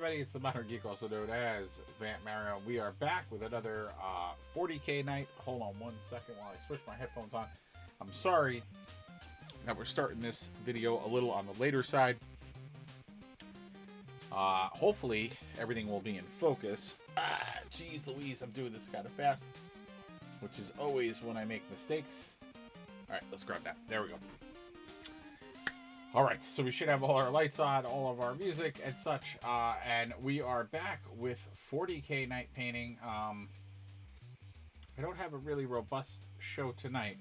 everybody, it's the Modern Geek, also known as Vamp Mario. We are back with another 40k night. Hold on one second while I switch my headphones on. I'm sorry that we're starting this video a little on the later side. Hopefully everything will be in focus. Jeez Louise, I'm doing this kind of fast, which is always when I make mistakes. Alright, let's grab that. There we go. Alright, so we should have all our lights on, all of our music and such, and we are back with 40k night painting. I don't have a really robust show tonight.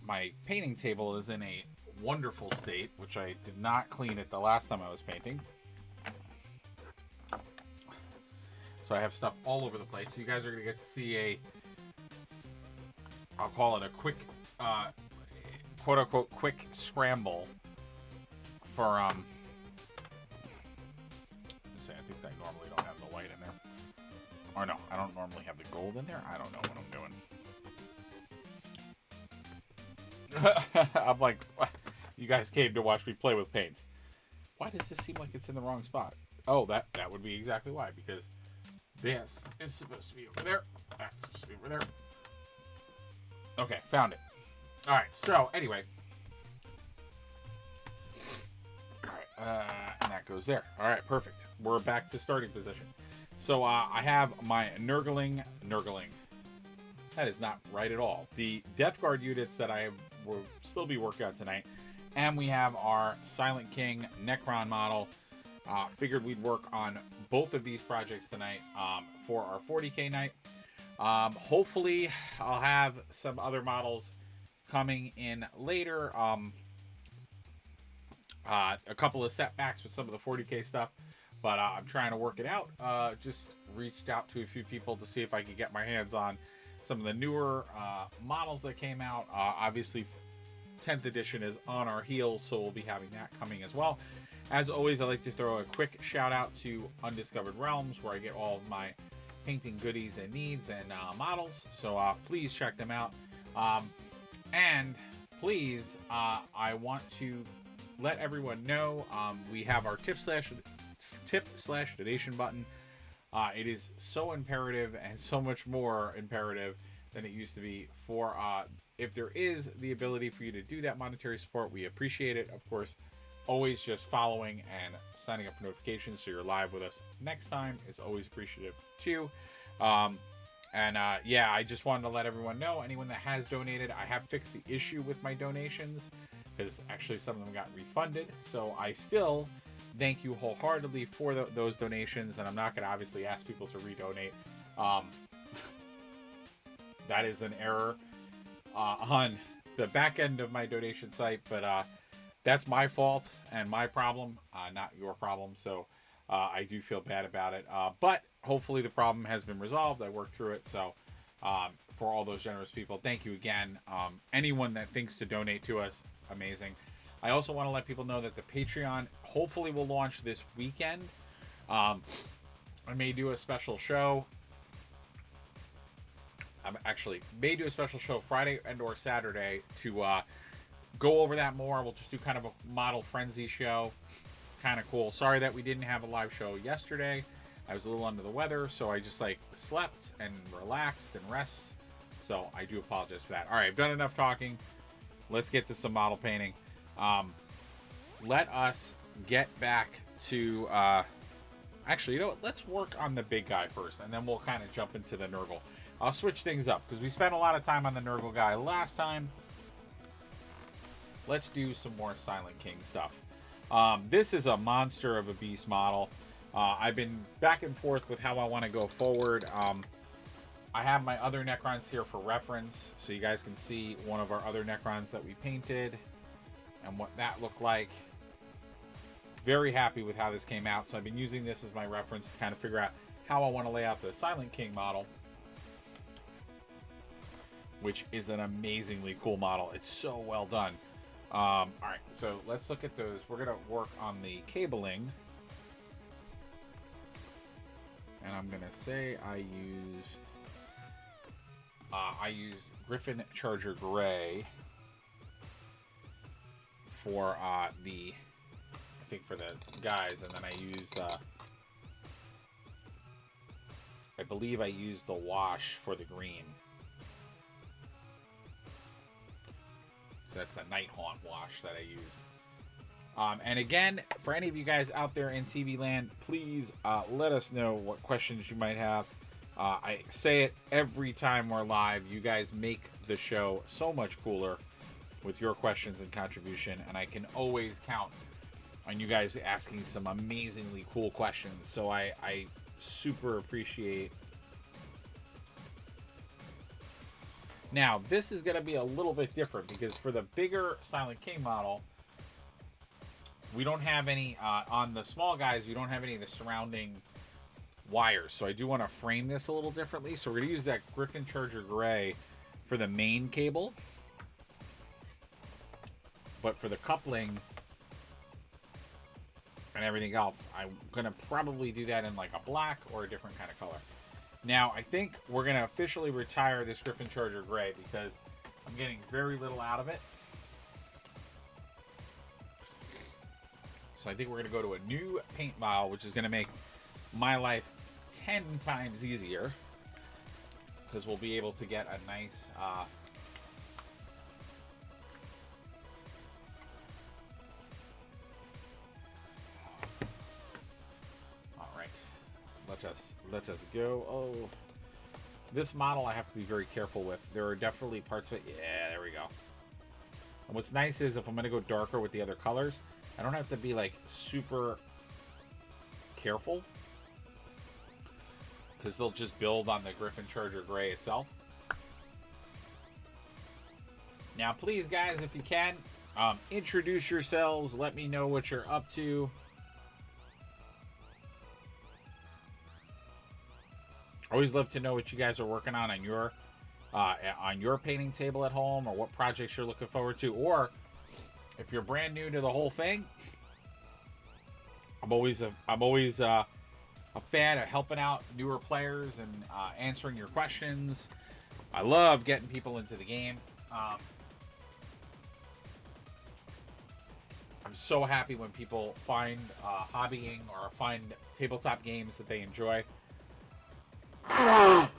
My painting table is in a wonderful state, which I did not clean it the last time I was painting. So I have stuff all over the place. So you guys are going to get to see I'll call it a quick, quote-unquote, quick scramble for, I think I normally don't have the white in there. Or no, I don't normally have the gold in there. I don't know what I'm doing. I'm like, you guys came to watch me play with paints. Why does this seem like it's in the wrong spot? Oh, that would be exactly why, because this is supposed to be over there. That's supposed to be over there. Okay, found it. Alright, so anyway. Alright, and that goes there. Alright, perfect. We're back to starting position. So I have my Nurgling. That is not right at all. The Death Guard units that I will still be working on tonight. And we have our Silent King Necron model. Figured we'd work on both of these projects tonight for our 40k night. Hopefully I'll have some other models coming in later. A couple of setbacks with some of the 40k stuff, but I'm trying to work it out. Just reached out to a few people to see if I could get my hands on some of the newer models that came out. Obviously 10th edition is on our heels, so we'll be having that coming as well. As always, I'd like to throw a quick shout out to Undiscovered Realms, where I get all of my painting goodies and needs and models. So please check them out. And please, I want to let everyone know we have our tip/donation button. It is so imperative and so much more imperative than it used to be. For if there is the ability for you to do that monetary support, we appreciate it. Of course, always just following and signing up for notifications so you're live with us next time is always appreciative too. Yeah, I just wanted to let everyone know, anyone that has donated, I have fixed the issue with my donations, because actually some of them got refunded. So I still thank you wholeheartedly for those donations, and I'm not going to obviously ask people to redonate. That is an error on the back end of my donation site, but that's my fault and my problem, not your problem. So I do feel bad about it. But hopefully the problem has been resolved. I worked through it. So for all those generous people, thank you again. Anyone that thinks to donate to us, amazing. I also want to let people know that the Patreon hopefully will launch this weekend. I may do a special show. I actually may do a special show Friday and or Saturday to go over that more. We'll just do kind of a model frenzy show. Kind of cool. Sorry that we didn't have a live show yesterday. I was a little under the weather, so I just slept and relaxed and rest. So I do apologize for that. All right, I've done enough talking. Let's get to some model painting. Let us get back to actually, you know what? Let's work on the big guy first, and then we'll kind of jump into the Nurgle. I'll switch things up because we spent a lot of time on the Nurgle guy last time. Let's do some more Silent King stuff. This is a monster of a beast model. I've been back and forth with how I want to go forward. I have my other Necrons here for reference, so you guys can see one of our other Necrons that we painted and what that looked like. Very happy with how this came out, so I've been using this as my reference to kind of figure out how I want to lay out the Silent King model, which is an amazingly cool model. It's so well done. All right, so let's look at those. We're going to work on the cabling. And I'm going to say I used Griffin Charger Gray for for the guys, and then I used believe I used the wash for the green. So that's the Night Haunt wash that I used. And again, for any of you guys out there in TV land, please let us know what questions you might have. I say it every time we're live. You guys make the show so much cooler with your questions and contribution, and I can always count on you guys asking some amazingly cool questions. So I super appreciate. Now, this is going to be a little bit different because for the bigger Silent King model, we don't have any, on the small guys, you don't have any of the surrounding wires. So I do want to frame this a little differently. So we're going to use that Griffin Charger Gray for the main cable. But for the coupling and everything else, I'm going to probably do that in like a black or a different kind of color. Now, I think we're going to officially retire this Griffin Charger Gray because I'm getting very little out of it. So I think we're going to go to a new paint vial, which is going to make my life 10 times easier because we'll be able to get a nice all right, let us go. Oh, this model I have to be very careful with. There are definitely parts of it. Yeah, there we go. And what's nice is if I'm going to go darker with the other colors, I don't have to be like super careful because they'll just build on the Griffin Charger Gray itself. Now, please, guys, if you can, introduce yourselves. Let me know what you're up to. Always love to know what you guys are working on your painting table at home, or what projects you're looking forward to, or if you're brand new to the whole thing. I'm always a fan of helping out newer players and answering your questions. I love getting people into the game. I'm so happy when people find hobbying or find tabletop games that they enjoy. Oh.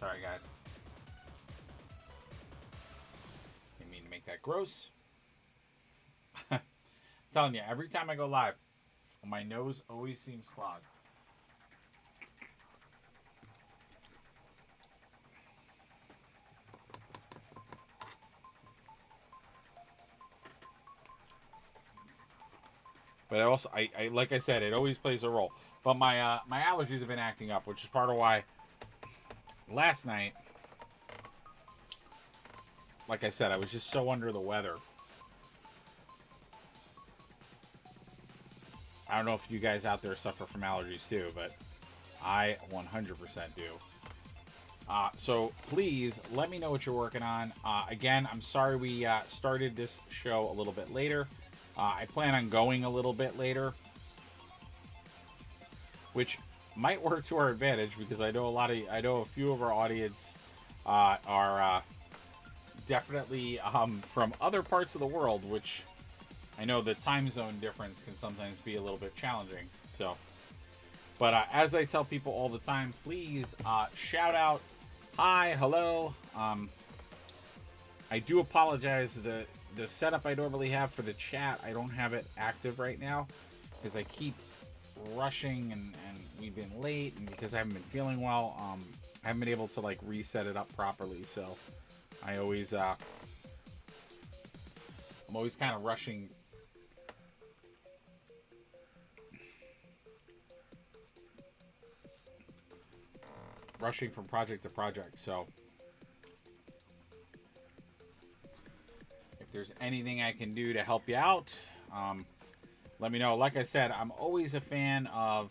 Sorry, guys. Didn't mean to make that gross. I'm telling you, every time I go live, my nose always seems clogged. But also, I like I said, it always plays a role. But my my allergies have been acting up, which is part of why last night, like I said, I was just so under the weather. I don't know if you guys out there suffer from allergies too, but I 100% do. So please let me know what you're working on. Again, I'm sorry we started this show a little bit later. I plan on going a little bit later, which might work to our advantage because I know a few of our audience are definitely from other parts of the world, which I know the time zone difference can sometimes be a little bit challenging. So, but as I tell people all the time, please shout out, hi, hello. I do apologize. The setup I normally have for the chat, I don't have it active right now because I keep rushing and we've been late, and because I haven't been feeling well, I haven't been able to like reset it up properly. So I always I'm always kind of rushing from project to project. So if there's anything I can do to help you out, let me know. Like I said, I'm always a fan of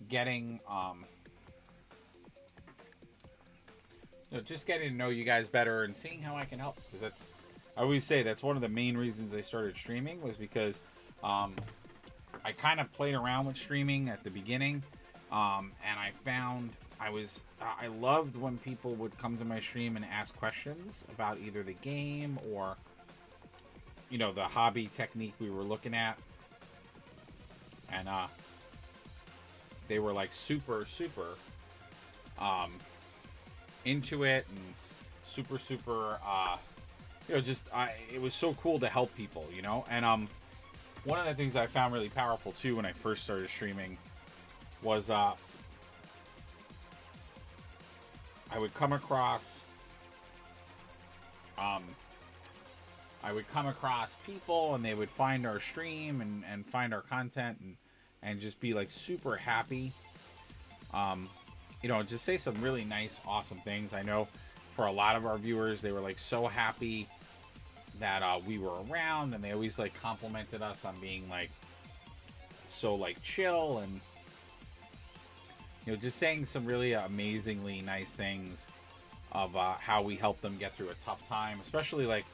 getting just getting to know you guys better and seeing how I can help, because I always say that's one of the main reasons I started streaming, was because I kind of played around with streaming at the beginning, and I found I loved when people would come to my stream and ask questions about either the game or the hobby technique we were looking at. and they were like super into it, and super just it was so cool to help people, and one of the things I found really powerful too when I first started streaming was I would come across people, and they would find our stream and find our content, and just be like super happy. Just say some really nice, awesome things. I know for a lot of our viewers, they were like so happy that we were around, and they always like complimented us on being like so like chill, and just saying some really amazingly nice things of how we helped them get through a tough time, especially like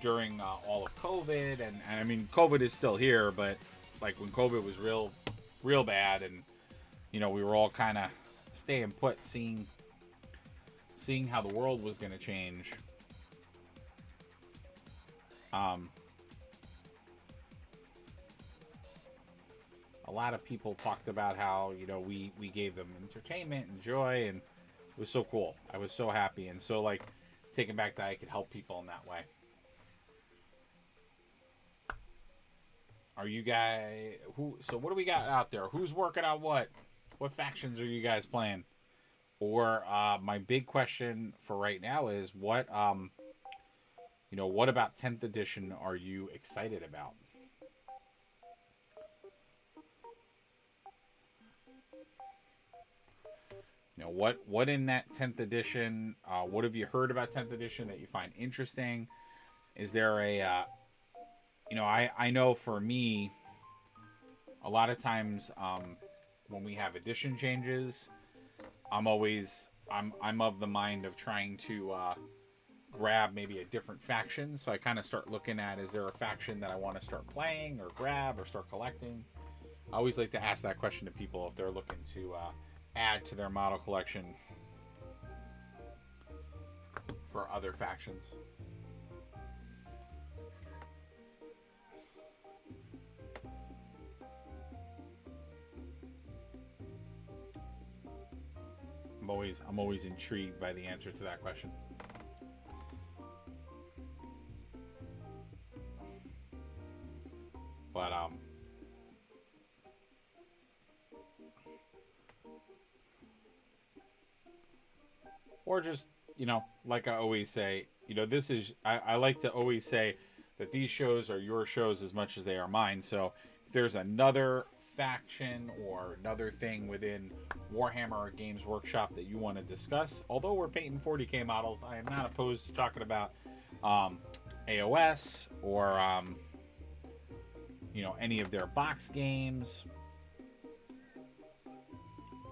during all of COVID, and I mean COVID is still here, but like when COVID was real bad, and we were all kind of staying put, seeing how the world was going to change. A lot of people talked about how we gave them entertainment and joy, and it was so cool. I was so happy, and so like taken back that I could help people in that way. Are you guys so what do we got out there? Who's working on what factions are you guys playing? Or my big question for right now is what about 10th edition are you excited about? What in that 10th edition, what have you heard about 10th edition that you find interesting? Is there a I know for me, a lot of times when we have edition changes, I'm of the mind of trying to grab maybe a different faction. So I kind of start looking at, is there a faction that I want to start playing or grab or start collecting? I always like to ask that question to people if they're looking to add to their model collection for other factions. I'm always intrigued by the answer to that question. But or just like I always say, this is I like to always say that these shows are your shows as much as they are mine. So if there's another faction or another thing within Warhammer or Games Workshop that you want to discuss, although we're painting 40k models, I am not opposed to talking about AOS or any of their box games.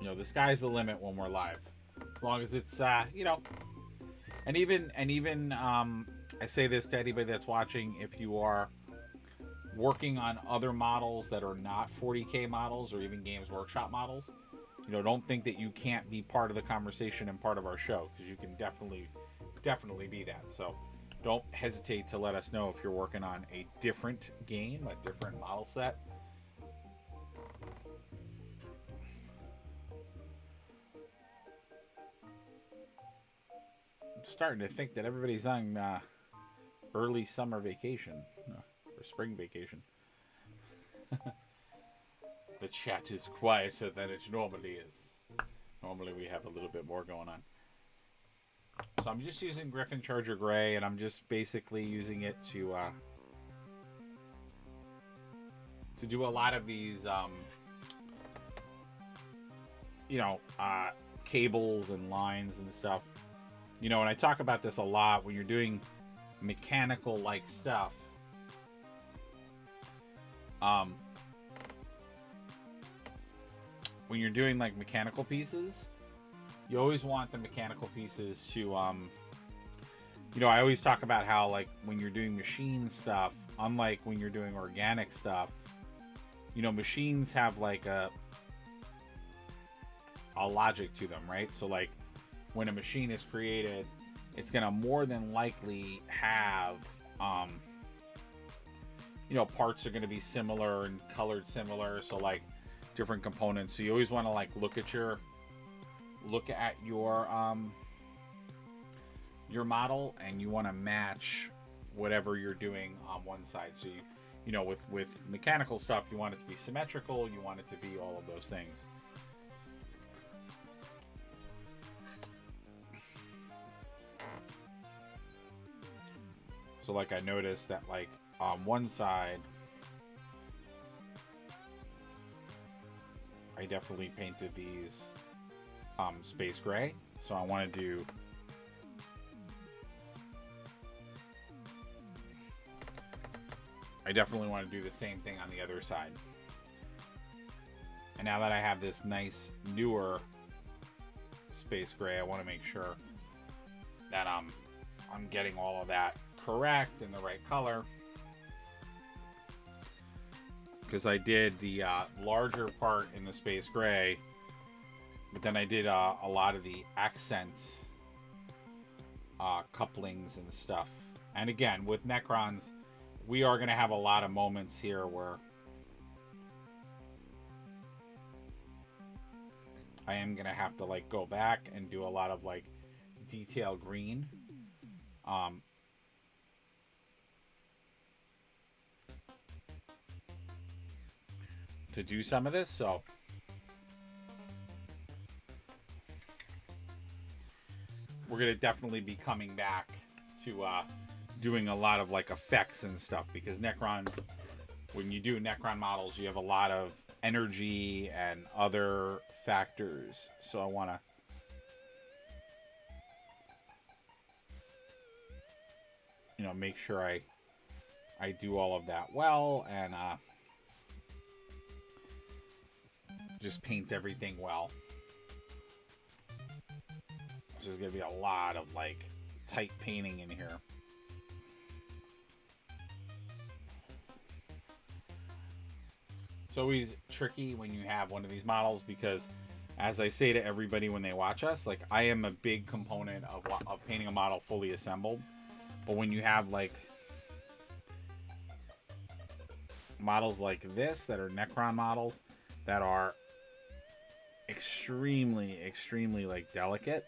The sky's the limit when we're live, as long as it's and even I say this to anybody that's watching: if you are working on other models that are not 40k models or even Games Workshop models, don't think that you can't be part of the conversation and part of our show, because you can definitely be that. So don't hesitate to let us know if you're working on a different game, a different model set. I'm starting to think that everybody's on early summer vacation. Or spring vacation. The chat is quieter than it normally is. Normally we have a little bit more going on. So I'm just using Griffin Charger Gray, and I'm just basically using it to do a lot of these cables and lines and stuff. And I talk about this a lot when you're doing mechanical like stuff. When you're doing like mechanical pieces, you always want the mechanical pieces to I always talk about how, like, when you're doing machine stuff, unlike when you're doing organic stuff, machines have like a logic to them, right? So like when a machine is created, it's gonna more than likely have you know, parts are going to be similar and colored similar, so like different components. So you always want to like look at your model, and you want to match whatever you're doing on one side. So you know, with mechanical stuff, you want it to be symmetrical, you want it to be all of those things. So like I noticed that like on one side I definitely painted these space gray. So I want to do the same thing on the other side. And now that I have this nice newer space gray, I want to make sure that I'm getting all of that correct in the right color, because I did the larger part in the space gray, but then I did a lot of the accent couplings and stuff. And again, with Necrons, we are going to have a lot of moments here where I am going to have to like go back and do a lot of like detail green. To do some of this, so we're gonna definitely be coming back to doing a lot of like effects and stuff, because Necrons, when you do Necron models, you have a lot of energy and other factors. So I want to make sure I do all of that well, and just paint everything well. So there's gonna be a lot of like tight painting in here. It's always tricky when you have one of these models, because as I say to everybody when they watch us, like I am a big component of painting a model fully assembled. But when you have like models like this that are Necron models that are extremely like delicate,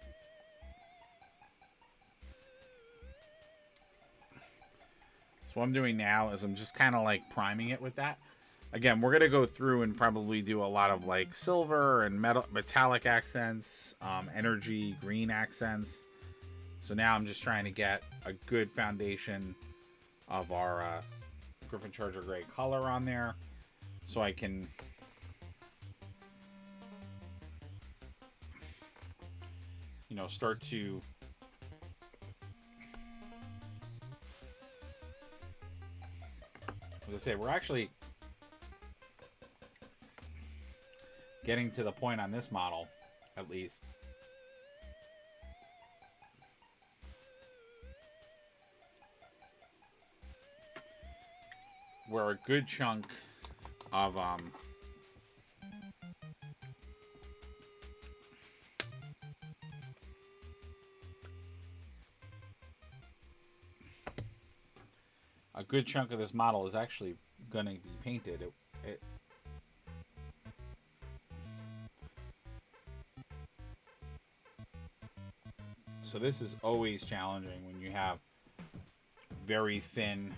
so what I'm doing now is I'm just kind of like priming it with that. Again, we're gonna go through and probably do a lot of like silver and metallic accents, energy green accents. So now I'm just trying to get a good foundation of our Griffin Charger gray color on there, so I can start to as I say, we're actually getting to the point on this model, at least, where a good chunk of this model is actually going to be painted. So this is always challenging when you have very thin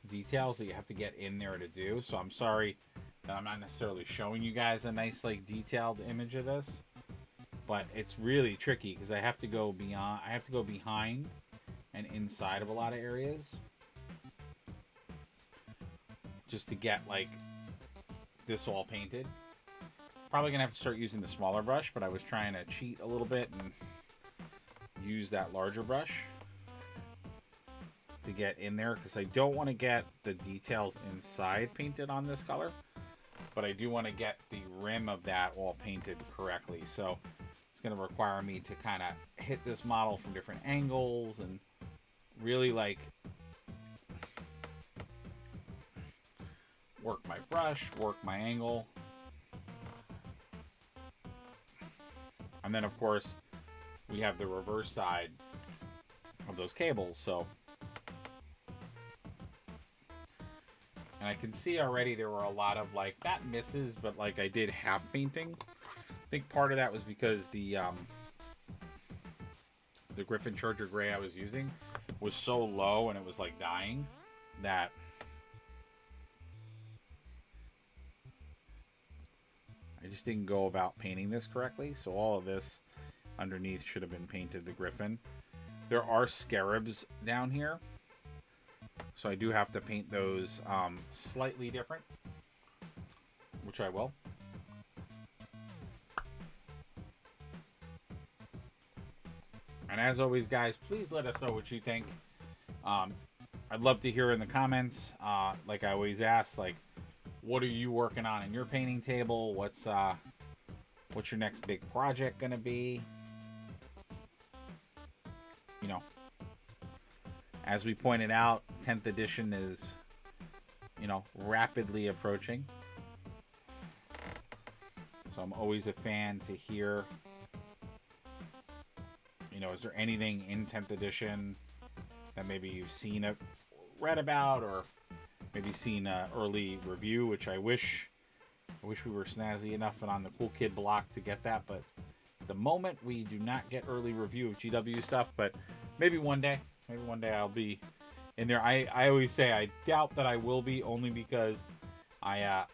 details that you have to get in there to do. So I'm sorry that I'm not necessarily showing you guys a nice like detailed image of this, but it's really tricky because I have to go behind and inside of a lot of areas just to get like this all painted. Probably gonna have to start using the smaller brush, but I was trying to cheat a little bit and use that larger brush to get in there, because I don't want to get the details inside painted on this color, but I do want to get the rim of that all painted correctly. So it's going to require me to kind of hit this model from different angles and really like work my brush, work my angle. And then of course we have the reverse side of those cables, so And I can see already there were a lot of like, not misses, but like I did half painting. I think part of that was because the Griffin Charger Gray I was using was so low and it was like dying that I just didn't go about painting this correctly. So all of this underneath should have been painted the Griffin. There are scarabs down here, so I do have to paint those slightly different, which I will. And as always, guys, please let us know what you think. I'd love to hear in the comments. Like I always ask, like, what are you working on in your painting table? What's your next big project gonna be? You know, as we pointed out, 10th edition is, you know, rapidly approaching. So I'm always a fan to hear, you know, is there anything in 10th edition that maybe you've seen it, read about, or maybe seen an early review, which I wish we were snazzy enough and on the Cool Kid block to get that, but at the moment we do not get early review of GW stuff, but maybe one day I'll be in there. I always say I doubt that I will be, only because I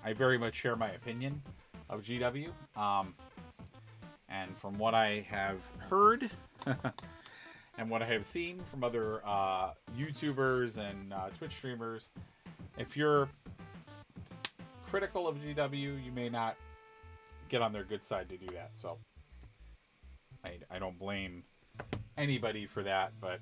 I very much share my opinion of GW, and from what I have heard and what I have seen from other YouTubers and Twitch streamers, if you're critical of GW, you may not get on their good side to do that. So I don't blame anybody for that, but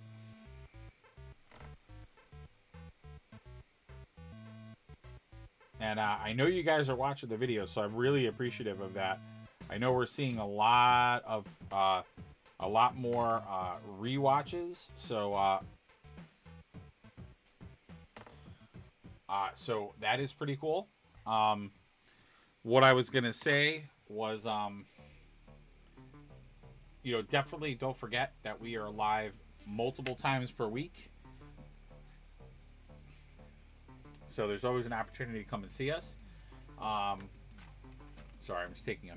and I know you guys are watching the video, so I'm really appreciative of that. I know we're seeing a lot more rewatches, so so that is pretty cool. What I was gonna say was, you know, definitely don't forget that we are live multiple times per week. So there's always an opportunity to come and see us. Sorry, I'm just taking a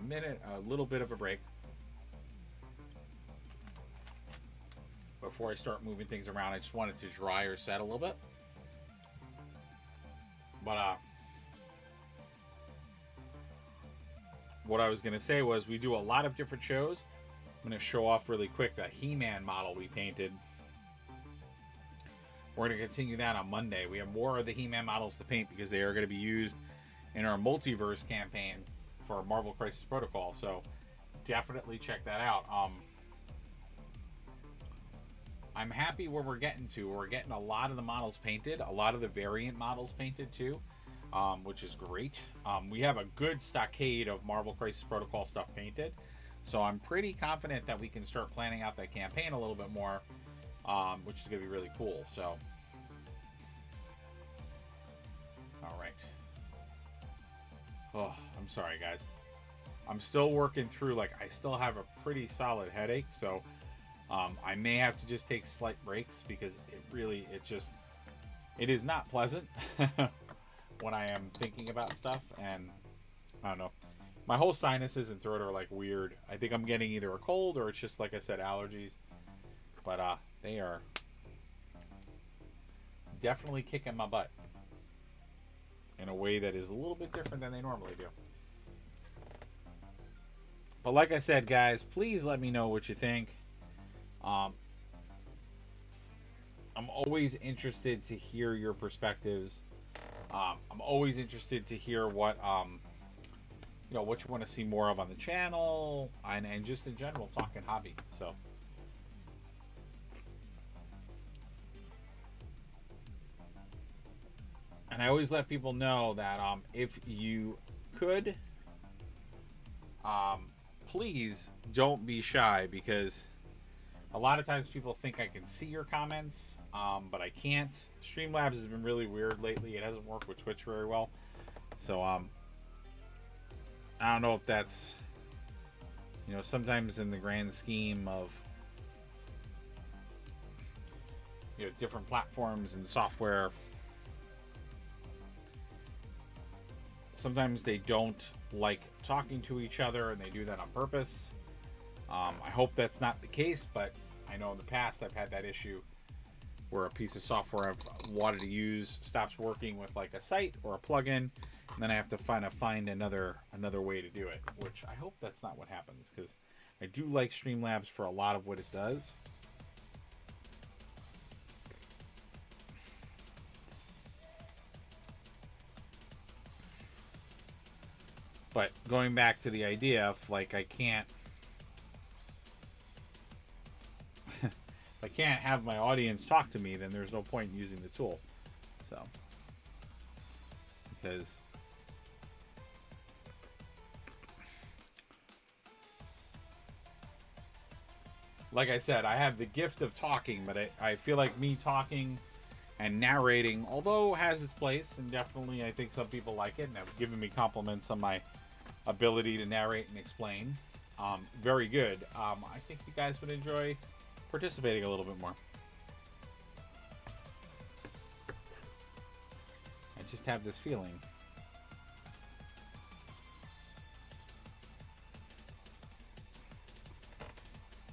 little bit of a break before I start moving things around. I just wanted to dry or set a little bit. But what I was going to say was we do a lot of different shows. I'm going to show off really quick a He-Man model we painted. We're going to continue that on Monday. We have more of the He-Man models to paint because they are going to be used in our multiverse campaign for Marvel Crisis Protocol. So definitely check that out. I'm happy where we're getting to. We're getting a lot of the models painted, a lot of the variant models painted too, which is great. We have a good stockade of Marvel Crisis Protocol stuff painted, so I'm pretty confident that we can start planning out that campaign a little bit more, which is going to be really cool. So, all right. Oh, I'm sorry, guys. I'm still working through, like, I still have a pretty solid headache, so I may have to just take slight breaks because it is not pleasant when I am thinking about stuff, and I don't know. My whole sinuses and throat are like weird. I think I'm getting either a cold or it's just, like I said, allergies. But they are definitely kicking my butt in a way that is a little bit different than they normally do. But like I said, guys, please let me know what you think. I'm always interested to hear your perspectives. I'm always interested to hear what what you want to see more of on the channel, and just in general talking hobby. So and I always let people know that if you could, please don't be shy, because a lot of times people think I can see your comments, but I can't. Streamlabs has been really weird lately. It hasn't worked with Twitch very well. So, I don't know if that's, sometimes in the grand scheme of, different platforms and software, sometimes they don't like talking to each other, and they do that on purpose. I hope that's not the case, but I know in the past I've had that issue where a piece of software I've wanted to use stops working with like a site or a plugin, and then I have to find another way to do it. Which I hope that's not what happens, because I do like Streamlabs for a lot of what it does. But going back to the idea of like I can't if I can't have my audience talk to me, then there's no point in using the tool. So, because like I said, I have the gift of talking, but I feel like me talking and narrating, although has its place, and definitely I think some people like it and have given me compliments on my ability to narrate and explain. Very good. I think you guys would enjoy participating a little bit more. I just have this feeling.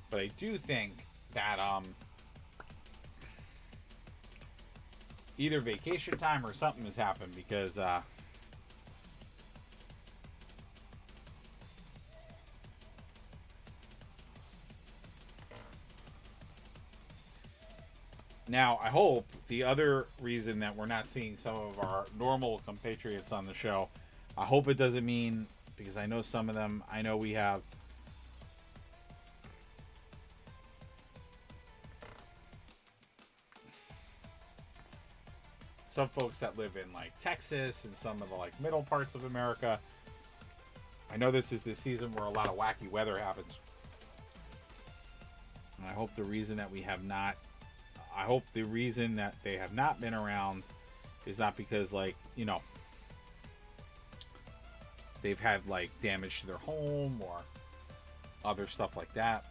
But I do think that either vacation time or something has happened, because now, I hope the other reason that we're not seeing some of our normal compatriots on the show, I hope it doesn't mean, because I know some of them, I know we have some folks that live in like Texas and some of the like middle parts of America. I know this is the season where a lot of wacky weather happens. And I hope the reason that they have not been around is not because, like, you know, they've had like damage to their home or other stuff like that.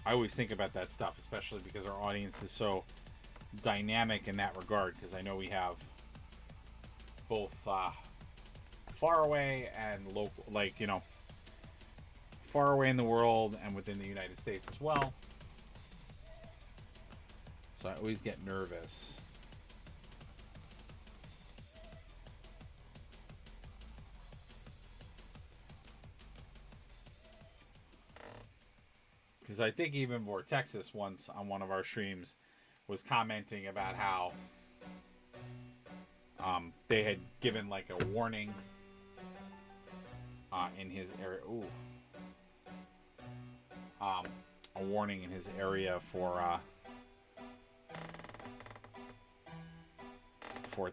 I always think about that stuff, especially because our audience is so dynamic in that regard, because I know we have both far away and local, like, you know, far away in the world and within the United States as well. So I always get nervous. Because I think even for Texas once on one of our streams was commenting about how they had given like a warning in his area. Ooh. A warning in his area for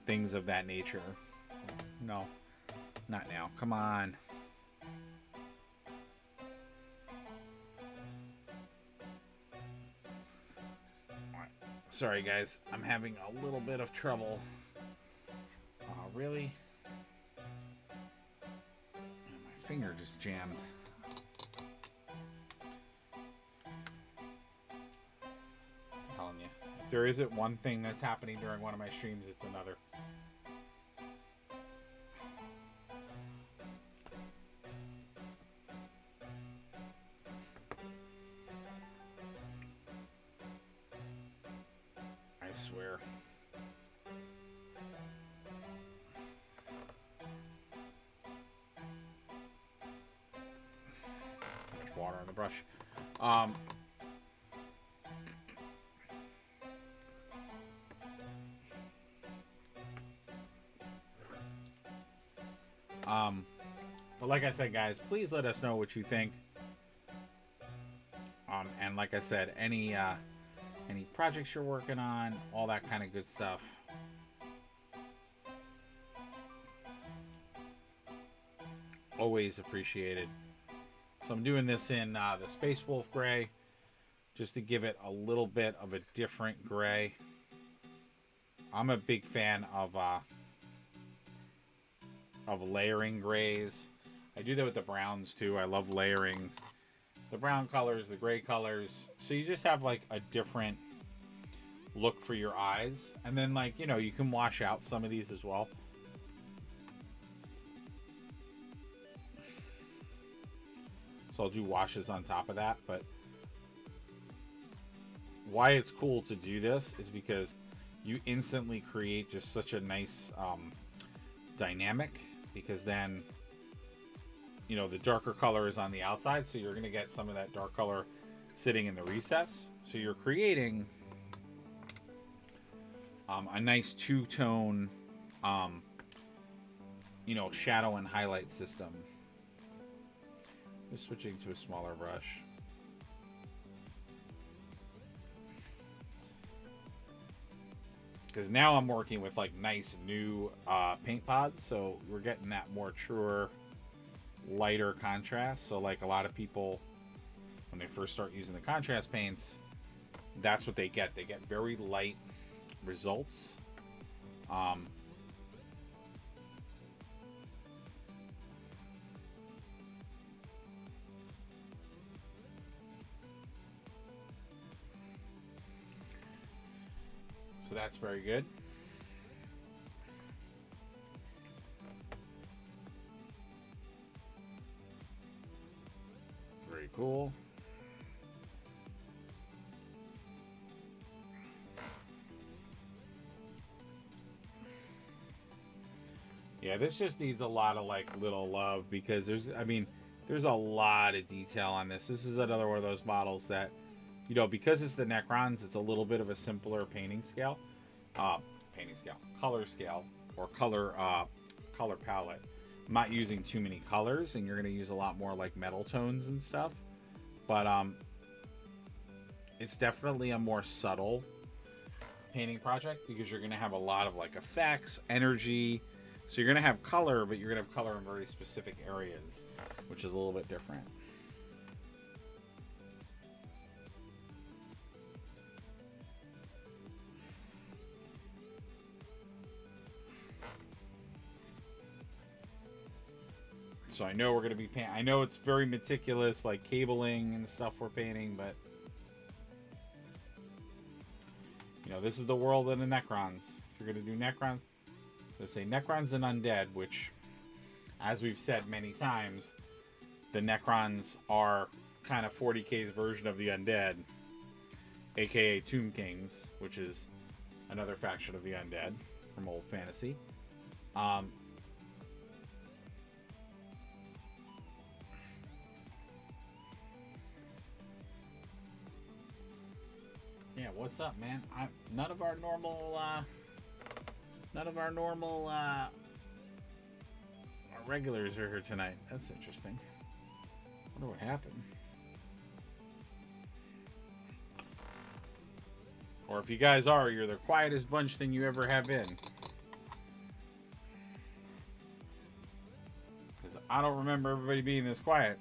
things of that nature. No, not now. Come on. Sorry, guys. I'm having a little bit of trouble. Really? My finger just jammed. I'm telling you. If there isn't one thing that's happening during one of my streams, it's another. I swear. Too much water on the brush. But like I said, guys, please let us know what you think. And like I said, any projects you're working on, all that kind of good stuff. Always appreciated. So I'm doing this in the Space Wolf gray, just to give it a little bit of a different gray. I'm a big fan of layering grays. I do that with the browns too. I love layering the brown colors, the gray colors. So you just have like a different look for your eyes. And then, like, you know, you can wash out some of these as well. So I'll do washes on top of that. But why it's cool to do this is because you instantly create just such a nice dynamic, because then, you know, the darker color is on the outside, so you're going to get some of that dark color sitting in the recess. So you're creating a nice two-tone, you know, shadow and highlight system. Just switching to a smaller brush. Because now I'm working with like nice new paint pods, so we're getting that more truer, lighter contrast. So like a lot of people, when they first start using the contrast paints, that's what they get. They get very light results. So that's very good. Very cool. Yeah, this just needs a lot of like little love, because there's a lot of detail on this. This is another one of those models that, you know, because it's the Necrons, it's a little bit of a simpler color scale, or color palette. I'm not using too many colors, and you're going to use a lot more like metal tones and stuff. But it's definitely a more subtle painting project, because you're going to have a lot of like effects, energy. So you're going to have color, but you're going to have color in very specific areas, which is a little bit different. So I know we're going to be painting. I know it's very meticulous, like cabling and stuff we're painting, but you know, this is the world of the Necrons. If you're going to do Necrons, let's say Necrons and Undead, which, as we've said many times, the Necrons are kind of 40K's version of the Undead, aka Tomb Kings, which is another faction of the Undead from old fantasy. Yeah, what's up, man? None of our normal our regulars are here tonight. That's interesting. I wonder what happened. Or if you guys are, you're the quietest bunch than you ever have been. Because I don't remember everybody being this quiet.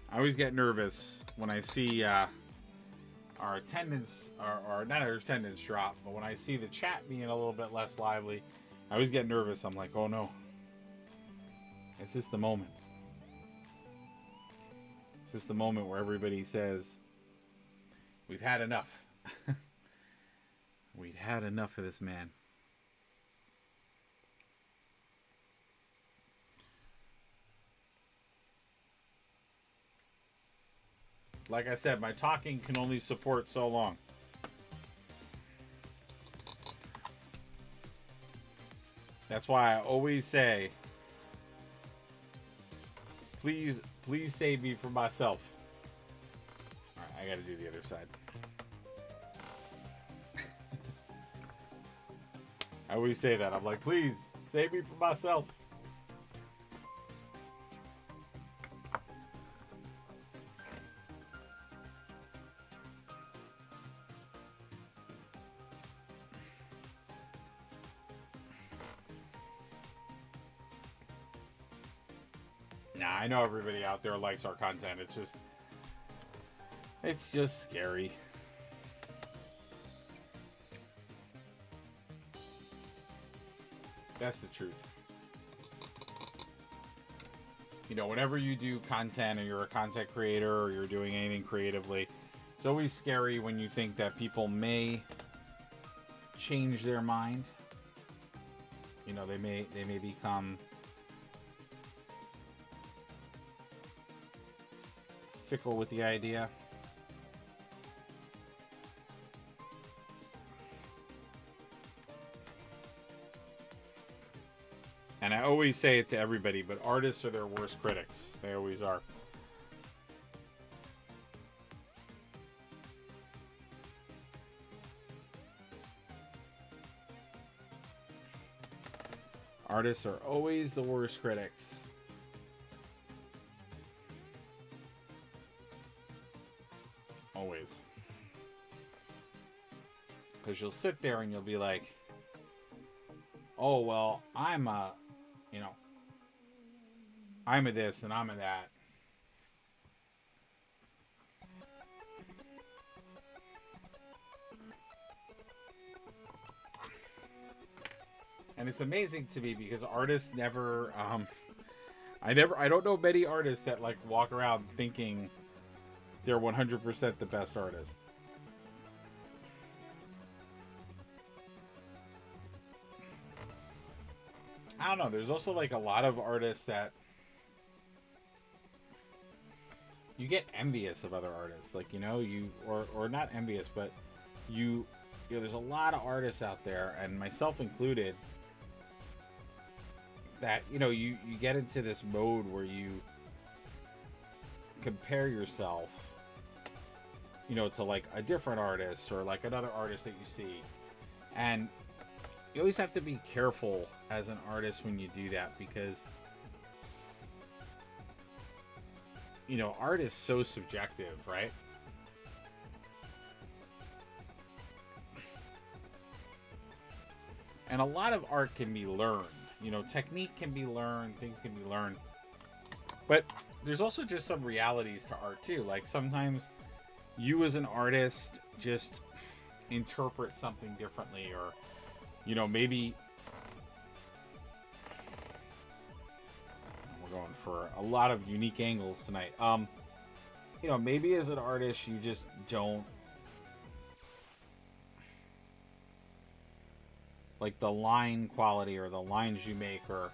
I always get nervous when I see our attendance, or not our attendance drop, but when I see the chat being a little bit less lively, I always get nervous. I'm like, oh no. Is this the moment? Is this the moment where everybody says, we've had enough? We've had enough of this man. Like I said, my talking can only support so long. That's why I always say, please save me from myself. All right, I got to do the other side. I always say that. I'm like, please save me from myself. Nah, I know everybody out there likes our content. It's just scary. That's the truth. You know, whenever you do content or you're a content creator or you're doing anything creatively, it's always scary when you think that people may change their mind. You know, they may become fickle with the idea. And I always say it to everybody, but artists are their worst critics. They always are. Artists are always the worst critics. Always. Because you'll sit there and you'll be like, oh, well, I'm a this and I'm a that. And it's amazing to me because artists never, I don't know many artists that like walk around thinking they're 100% the best artist. I don't know. There's also like a lot of artists that you get envious of other artists. Like, you know, or not envious, but you know, there's a lot of artists out there, and myself included, that, you know, you get into this mode where you compare yourself, you know, to like a different artist or like another artist that you see. And you always have to be careful as an artist when you do that, because, you know, art is so subjective, right? And a lot of art can be learned. You know, technique can be learned, things can be learned. But there's also just some realities to art too. Like sometimes you as an artist just interpret something differently, or, you know, maybe we're going for a lot of unique angles tonight. You know, maybe as an artist you just don't like the line quality or the lines you make, or,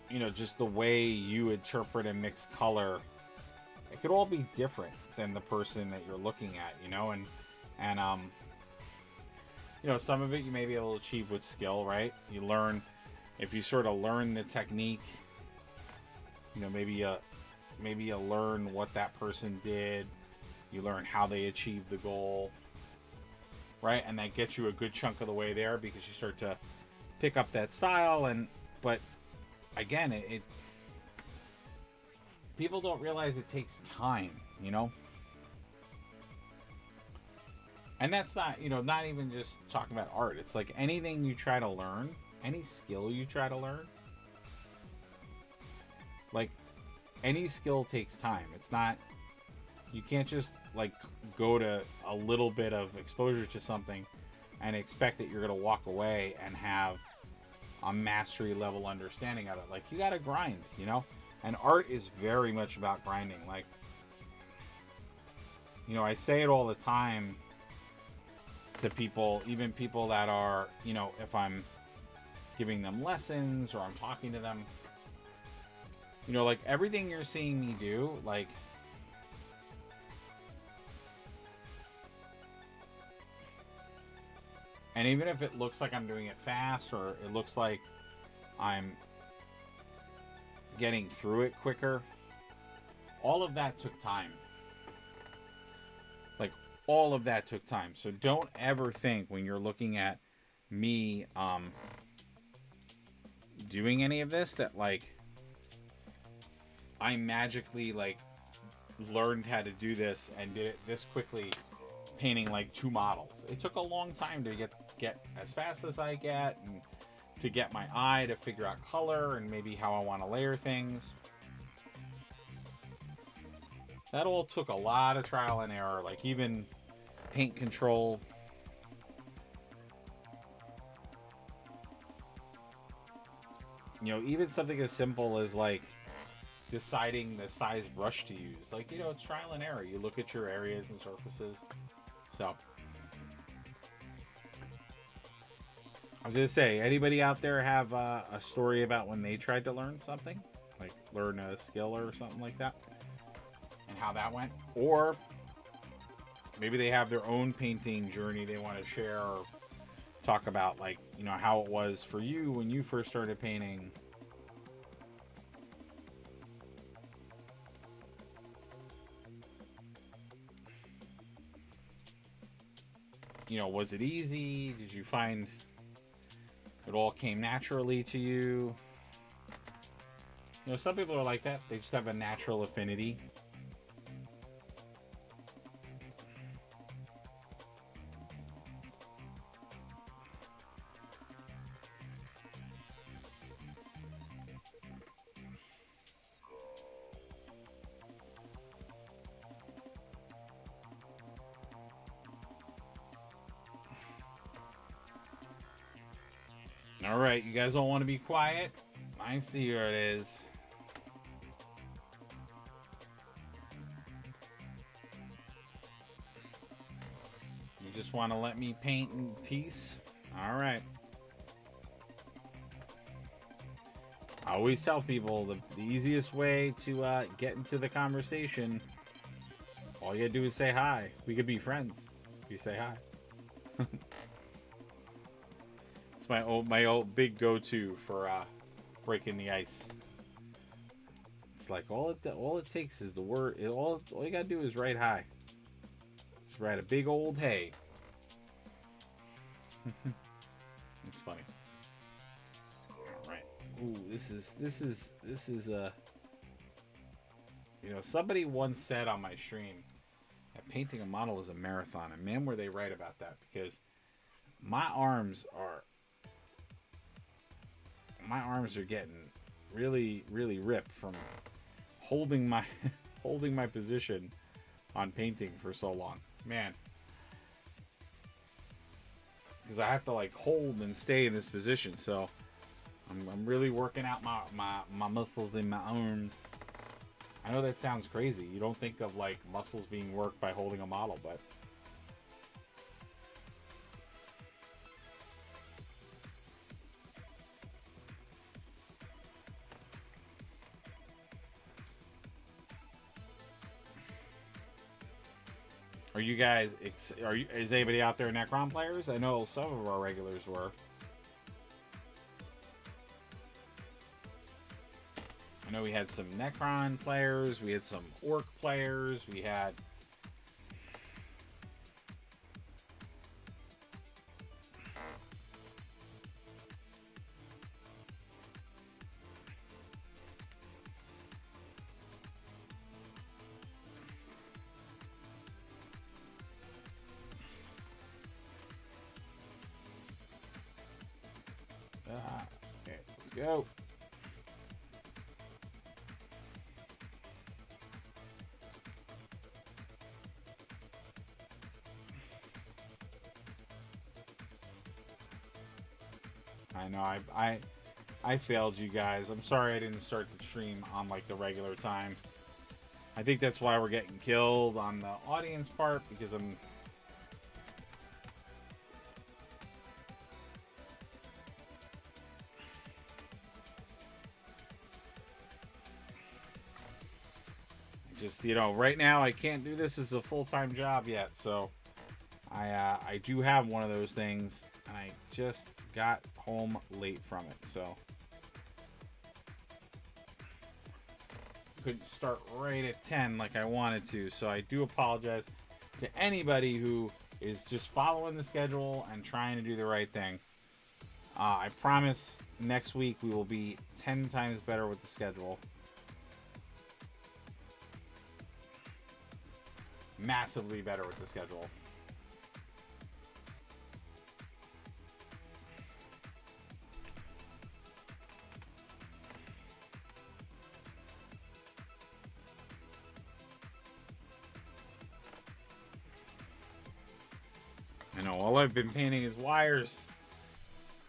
you know, just the way you interpret and mix color. It could all be different than the person that you're looking at, you know, and you know, some of it you may be able to achieve with skill, right? You learn, if you sort of learn the technique, you know, maybe you learn what that person did, you learn how they achieved the goal, right? And that gets you a good chunk of the way there, because you start to pick up that style. And but again, it people don't realize it takes time, you know. And that's not, you know, not even just talking about art. It's like anything you try to learn, any skill you try to learn, like any skill takes time. It's not, you can't just like go to a little bit of exposure to something and expect that you're going to walk away and have a mastery level understanding of it. Like, you got to grind, you know? And art is very much about grinding. Like, you know, I say it all the time to people, even people that are, you know, if I'm giving them lessons or I'm talking to them, you know, like everything you're seeing me do, like, and even if it looks like I'm doing it fast, or it looks like I'm getting through it quicker, all of that took time. Like, all of that took time. So don't ever think when you're looking at me doing any of this that like I magically like learned how to do this and did it this quickly, painting like 2 models. It took a long time to get as fast as I get, and to get my eye to figure out color and maybe how I want to layer things. That all took a lot of trial and error. Like, even paint control, You know, even something as simple as like deciding the size brush to use. Like, you know, it's trial and error. You look at your areas and surfaces. So, I was going to say, anybody out there have a story about when they tried to learn something? Like, learn a skill or something like that? And how that went? Or maybe they have their own painting journey they want to share or talk about, like, you know, how it was for you when you first started painting. You know, was it easy? Did you find it all came naturally to you? You know, some people are like that. They just have a natural affinity. All right, you guys all want to be quiet? I see where it is. You just want to let me paint in peace? All right. I always tell people the easiest way to get into the conversation, all you gotta do is say hi. We could be friends if you say hi. It's my old big go-to for breaking the ice. It's like all it takes is the word. All you gotta do is write hi. Just write a big old hey. It's funny. All right. Ooh, this is you know, somebody once said on my stream that painting a model is a marathon, and man, were they right about that, because my arms are getting really ripped from holding my holding my position on painting for so long, man. Because I have to like hold and stay in this position, so I'm really working out my muscles in my arms. I know that sounds crazy. You don't think of like muscles being worked by holding a model, but are you guys? Is anybody out there Necron players? I know some of our regulars were. I know we had some Necron players. We had some Orc players. We had. Okay, let's go. I know I failed you guys. I'm sorry I didn't start the stream on like the regular time. I think that's why we're getting killed on the audience part, because I'm just, you know, right now I can't do this as a full-time job yet, so I do have one of those things, and I just got home late from it, so couldn't start right at 10 like I wanted to. So I do apologize to anybody who is just following the schedule and trying to do the right thing. I promise next week we will be 10 times better with the schedule. Massively better with the schedule. I know, all I've been painting is wires.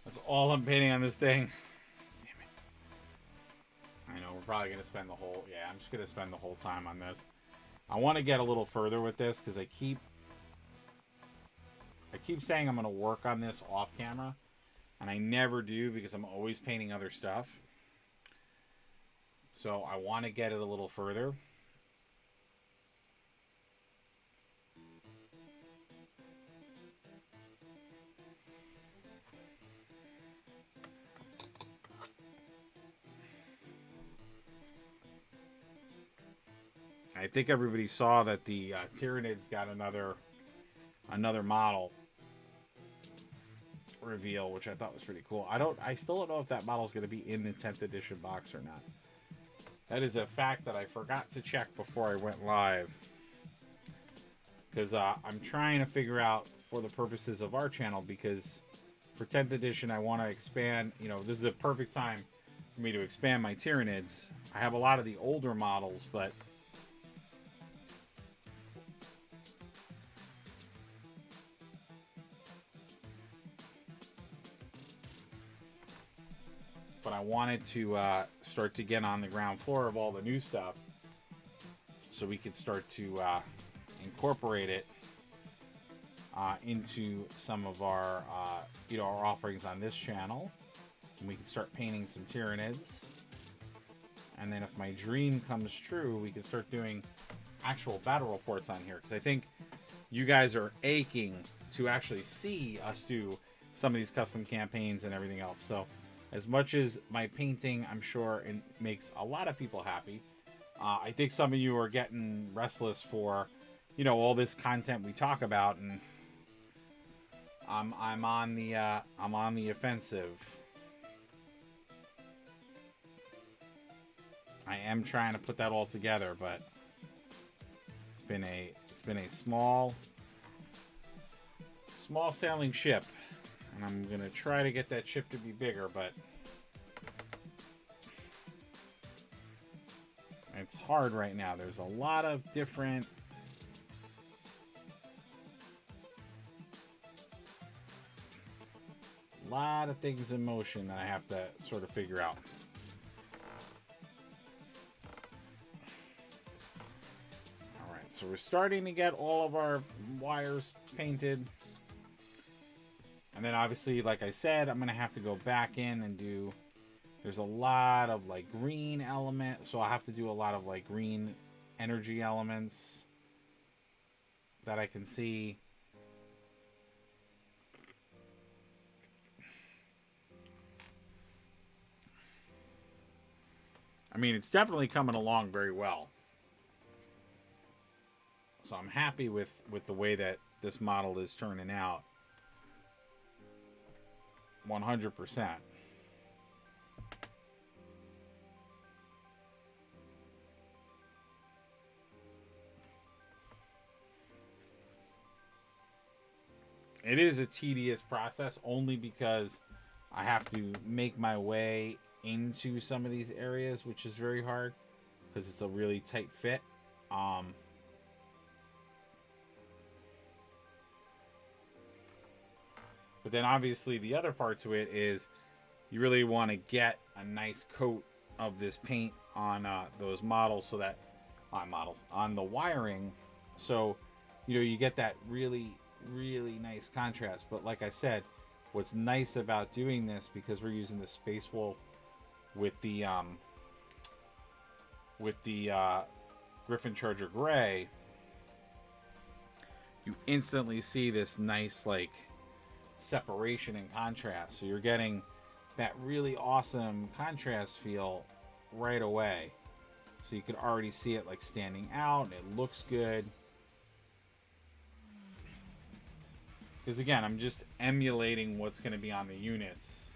That's all I'm painting on this thing. Damn it. probably going to spend the whole... Yeah, I'm just going to spend the whole time on this. I want to get a little further with this because I keep saying I'm going to work on this off camera. And I never do because I'm always painting other stuff. So I want to get it a little further. I think everybody saw that the Tyranids got another model reveal, which I thought was pretty cool. I still don't know if that model is going to be in the 10th edition box or not. That is a fact that I forgot to check before I went live. Because I'm trying to figure out for the purposes of our channel, because for 10th edition I want to expand, you know, this is a perfect time for me to expand my Tyranids. I have a lot of the older models, but I wanted to start to get on the ground floor of all the new stuff so we could start to incorporate it into some of our you know, our offerings on this channel, and we can start painting some Tyranids. And then if my dream comes true, we can start doing actual battle reports on here, because I think you guys are aching to actually see us do some of these custom campaigns and everything else. So as much as my painting, I'm sure, it makes a lot of people happy, I think some of you are getting restless for, you know, all this content we talk about, and I'm on the offensive. I am trying to put that all together, but it's been a small sailing ship. And I'm going to try to get that ship to be bigger, but it's hard right now. There's a lot of different things in motion that I have to sort of figure out. All right, so we're starting to get all of our wires painted. And then obviously, like I said, I'm going to have to go back in and do... There's a lot of like green element, so I have to do a lot of like green energy elements that I can see. I mean, it's definitely coming along very well. So I'm happy with the way that this model is turning out. 100%. It is a tedious process only because I have to make my way into some of these areas, which is very hard because it's a really tight fit. But then obviously the other part to it is you really want to get a nice coat of this paint on those models, so that on the wiring, so you know, you get that really nice contrast. But like I said, what's nice about doing this, because we're using the Space Wolf with the Griffin Charger Gray, you instantly see this nice like separation and contrast. So you're getting that really awesome contrast feel right away. So you can already see it like standing out, and it looks good. Because again, I'm just emulating what's going to be on the units.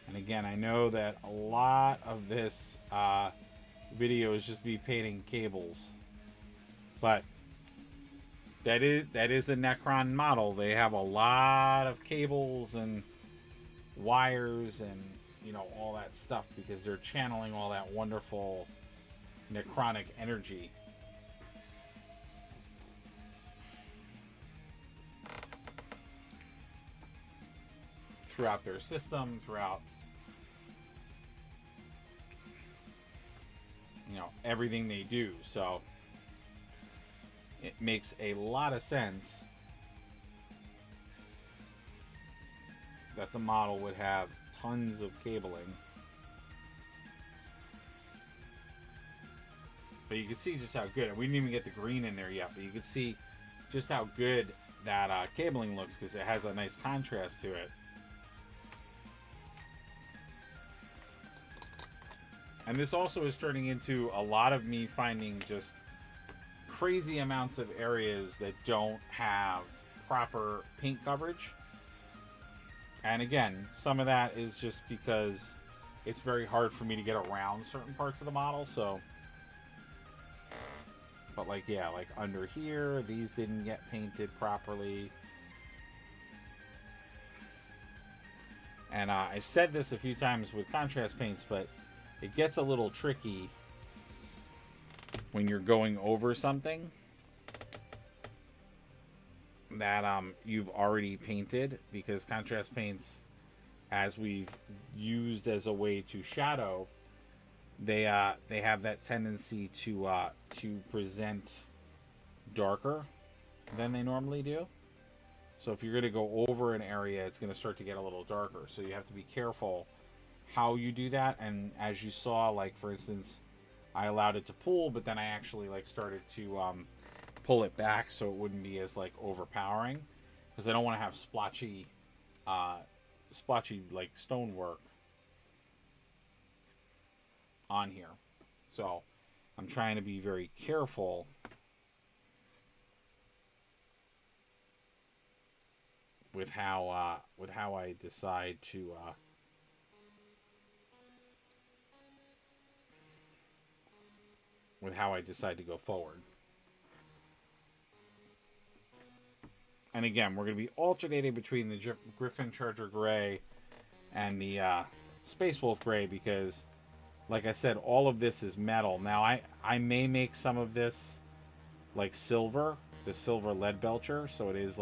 And again, I know that a lot of this video is just me painting cables, but that is a Necron model. They have a lot of cables and wires and all that stuff because they're channeling all that wonderful necronic energy. Throughout their system, throughout everything they do. So it makes a lot of sense that the model would have tons of cabling. But you can see just how good, we didn't even get the green in there yet, but you can see just how good that cabling looks because it has a nice contrast to it. And this also is turning into a lot of me finding just crazy amounts of areas that don't have proper paint coverage. And again, some of that is just because it's very hard for me to get around certain parts of the model. So, but like under here, these didn't get painted properly. And I've said this a few times with contrast paints, but it gets a little tricky when you're going over something that you've already painted, because contrast paints, as we've used as a way to shadow, they have that tendency to present darker than they normally do. So if you're going to go over an area, it's going to start to get a little darker. So you have to be careful how you do that. And as you saw, like for instance, I allowed it to pool, but then I actually started to pull it back so it wouldn't be as overpowering, because I don't want to have splotchy stonework on here. So I'm trying to be very careful with how I decide to go forward. And again, we're going to be alternating between the Griffin Charger Gray and the Space Wolf Gray, because like I said, all of this is metal. Now I may make some of this silver, the silver lead belcher, so it is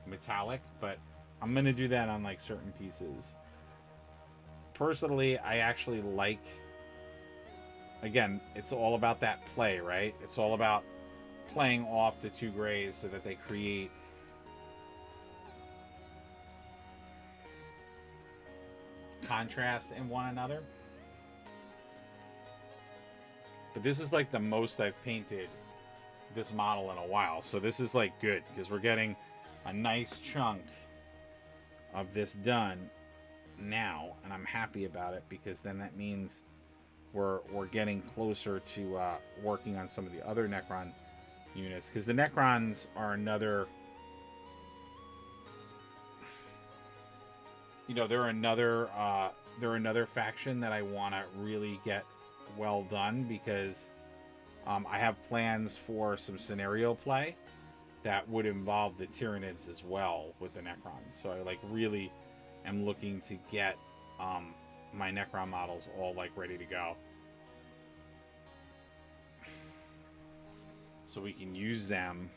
metallic, but I'm going to do that on certain pieces. Personally, I actually again, it's all about that play, right? It's all about playing off the two grays so that they create contrast in one another. But this is the most I've painted this model in a while, so this is good, because we're getting a nice chunk of this done now, and I'm happy about it, because then that means we're getting closer to working on some of the other Necron units, because the Necrons are another, they're another faction that I want to really get well done, because I have plans for some scenario play that would involve the Tyranids as well with the Necrons. So I really am looking to get my Necron models all ready to go, so we can use them.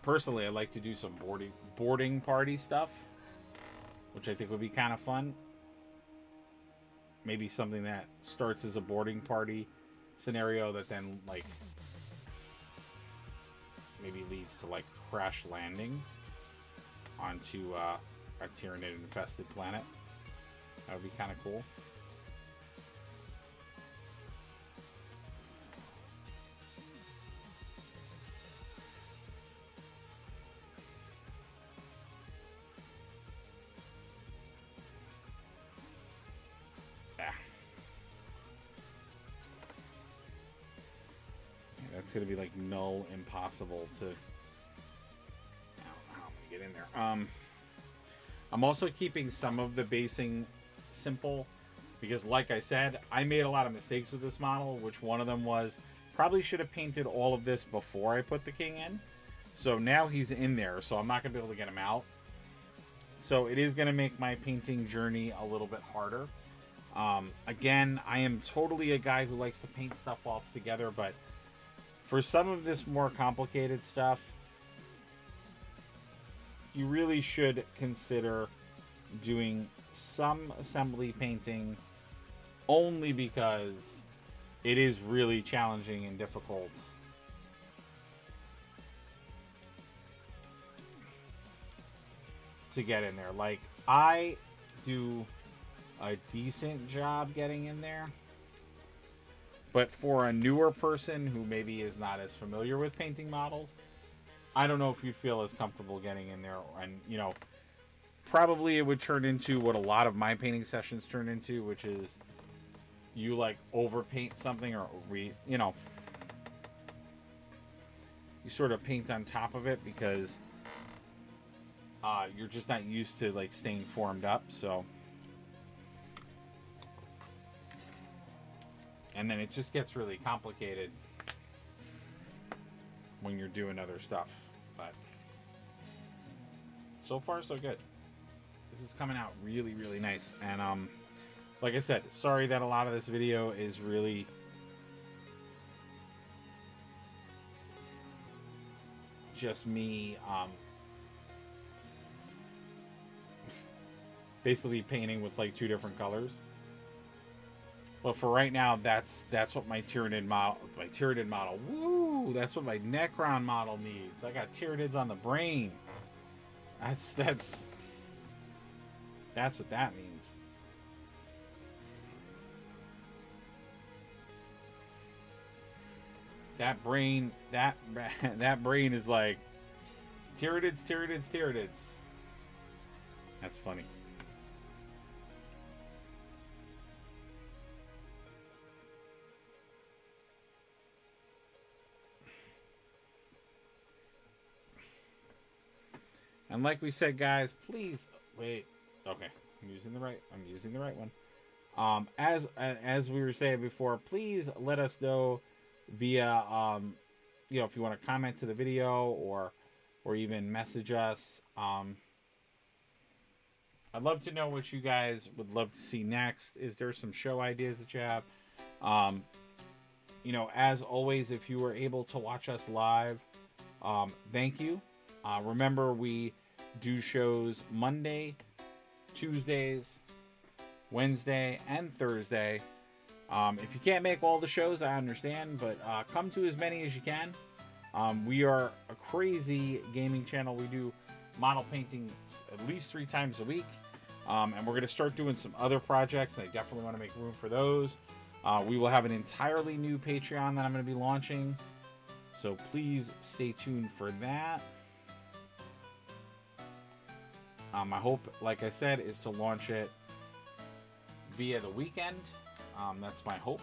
Personally, I like to do some boarding party stuff, which I think would be kind of fun. Maybe something that starts as a boarding party scenario that then maybe leads to crash landing onto a Tyranid infested planet. That would be kind of cool. It's going to be null impossible to... I don't know how I'm going to get in there. I'm also keeping some of the basing simple, Because like I said, I made a lot of mistakes with this model, which one of them was probably should have painted all of this before I put the king in. So now he's in there, so I'm not going to be able to get him out. So it is going to make my painting journey a little bit harder. Again, I am totally a guy who likes to paint stuff while it's together, but for some of this more complicated stuff, you really should consider doing some assembly painting, only because it is really challenging and difficult to get in there. Like, I do a decent job getting in there, but for a newer person who maybe is not as familiar with painting models, I don't know if you'd feel as comfortable getting in there. And, you know, probably it would turn into what a lot of my painting sessions turn into, which is you like overpaint something, or you know, you sort of paint on top of it because you're just not used to like staying formed up. So, and then it just gets really complicated when you're doing other stuff. But so far so good. This is coming out really, really nice. And like I said, sorry that a lot of this video is really just me basically painting with like 2 different colors. But for right now, that's what my Tyranid model, woo, that's what my Necron model needs. I got Tyranids on the brain. That's what that means. That brain, that brain is like Tyranids. That's funny. And like we said, guys, please wait. Okay, I'm using the right one. As we were saying before, please let us know via you know, if you want to comment to the video or even message us. I'd love to know what you guys would love to see next. Is there some show ideas that you have? You know, as always, if you were able to watch us live, thank you. Remember, we do shows Monday, Tuesdays, Wednesday, and Thursday. If you can't make all the shows, I understand, but come to as many as you can. We are a crazy gaming channel. We do model painting at least 3 times a week. And we're going to start doing some other projects, and I definitely want to make room for those. We will have an entirely new Patreon that I'm going to be launching, so please stay tuned for that. My hope, like I said, is to launch it via the weekend. That's my hope.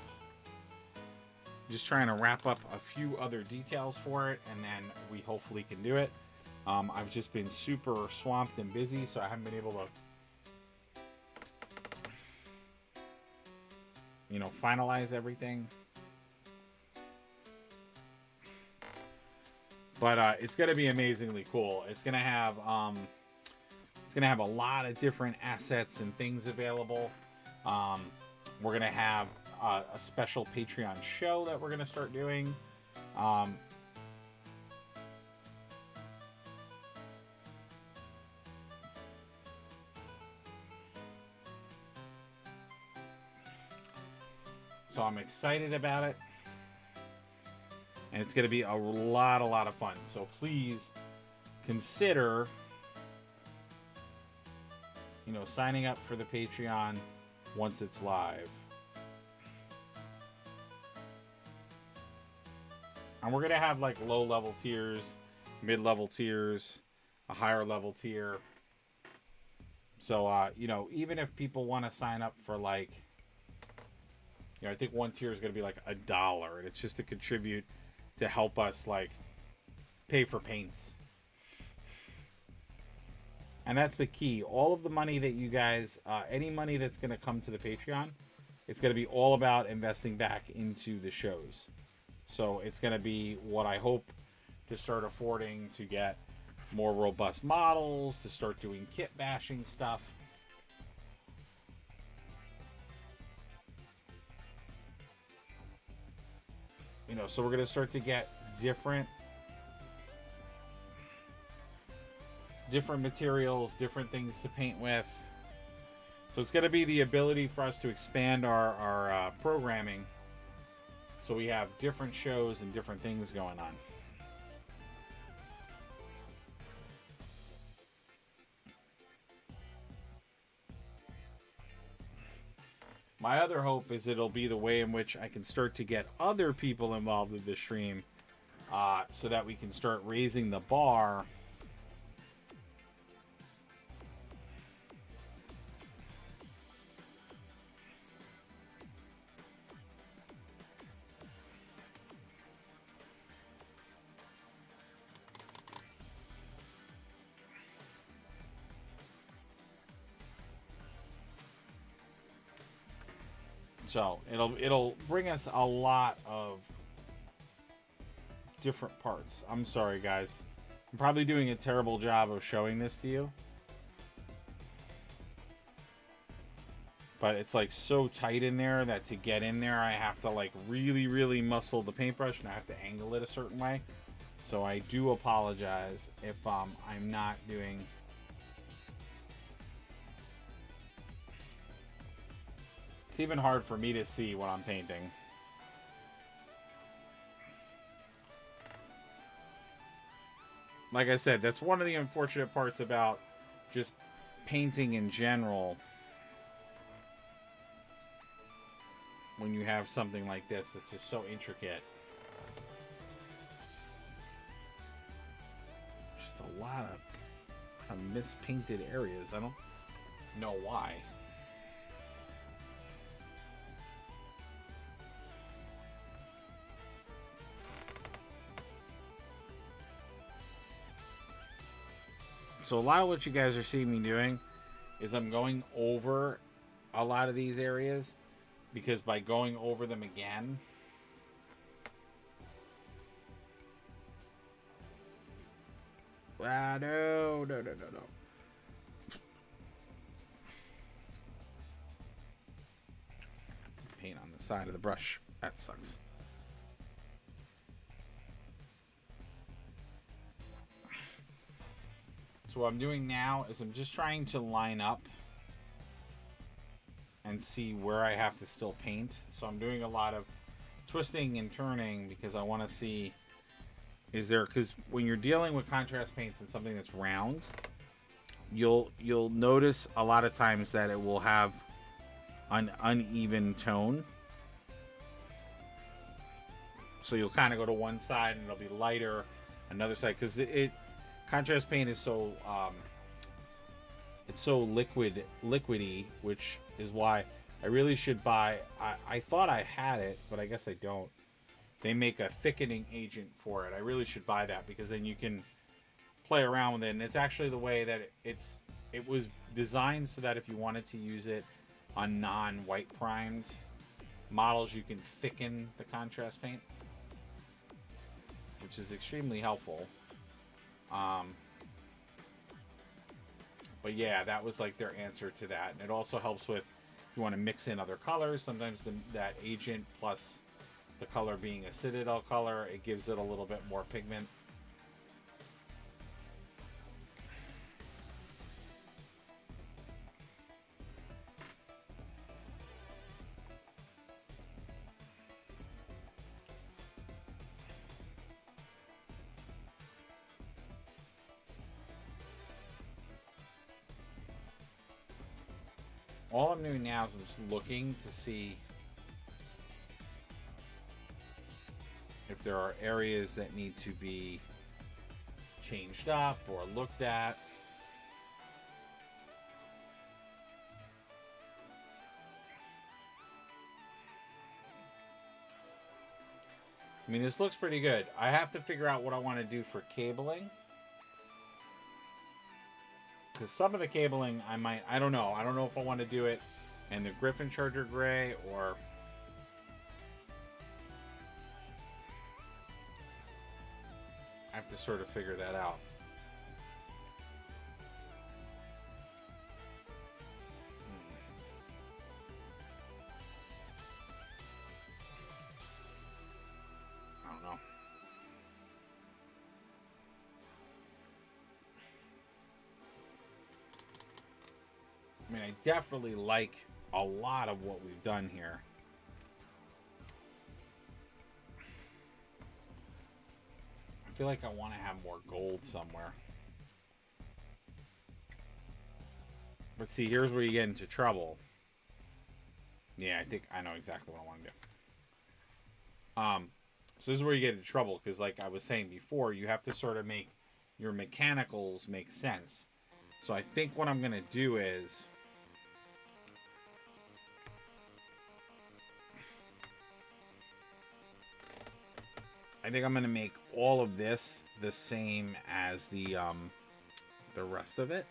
Just trying to wrap up a few other details for it, and then we hopefully can do it. I've just been super swamped and busy, so I haven't been able to, you know, finalize everything. But it's going to be amazingly cool. It's going to have a lot of different assets and things available. We're going to have a special Patreon show that we're going to start doing. So I'm excited about it. And it's going to be a lot of fun. So please consider, you know, signing up for the Patreon once it's live. And we're going to have like low level tiers, mid level tiers, a higher level tier. So, you know, even if people want to sign up for like, you know, I think one tier is going to be like $1, and it's just to contribute to help us like pay for paints. And that's the key. All of the money that you guys, any money that's going to come to the Patreon It's going to be all about investing back into the shows. So it's going to be what I hope to start affording to get more robust models, to start doing kit bashing stuff. You know, so we're going to start to get different materials, different things to paint with. So it's going to be the ability for us to expand our programming, so we have different shows and different things going on. My other hope is it'll be the way in which I can start to get other people involved with the stream, so that we can start raising the bar. So it'll bring us a lot of different parts. I'm sorry, guys. I'm probably doing a terrible job of showing this to you. But it's like so tight in there that to get in there, I have to like really, really muscle the paintbrush, and I have to angle it a certain way. So I do apologize if I'm not doing... It's even hard for me to see what I'm painting. Like I said, that's one of the unfortunate parts about just painting in general. When you have something like this that's just so intricate. Just a lot of mispainted areas. I don't know why. So a lot of what you guys are seeing me doing is I'm going over a lot of these areas, because by going over them again, no. Some paint on the side of the brush. That sucks. So what I'm doing now is I'm just trying to line up and see where I have to still paint. So I'm doing a lot of twisting and turning because I want to see, is there, because when you're dealing with contrast paints and something that's round, you'll notice a lot of times that it will have an uneven tone. So you'll kind of go to one side and it'll be lighter, another side, because contrast paint is so it's so liquidy, which is why I really should buy. I thought I had it, but I guess I don't. They make a thickening agent for it. I really should buy that, because then you can play around with it. And it's actually the way that it was designed so that if you wanted to use it on non-white primed models, you can thicken the contrast paint, which is extremely helpful. But yeah, that was like their answer to that. And it also helps with, if you want to mix in other colors, sometimes that agent plus the color being a Citadel color, it gives it a little bit more pigment. All I'm doing now is I'm just looking to see if there are areas that need to be changed up or looked at. I mean, this looks pretty good. I have to figure out what I want to do for cabling. Because some of the cabling I don't know if I want to do it and the Griffin Charger Gray, or I have to sort of figure that out. I don't know. I mean, I definitely like a lot of what we've done here. I feel like I want to have more gold somewhere. But see, here's where you get into trouble. Yeah, I think I know exactly what I want to do. So this is where you get into trouble, because like I was saying before, you have to sort of make your mechanicals make sense. So I think what I'm going to do is... I think I'm going to make all of this the same as the rest of it.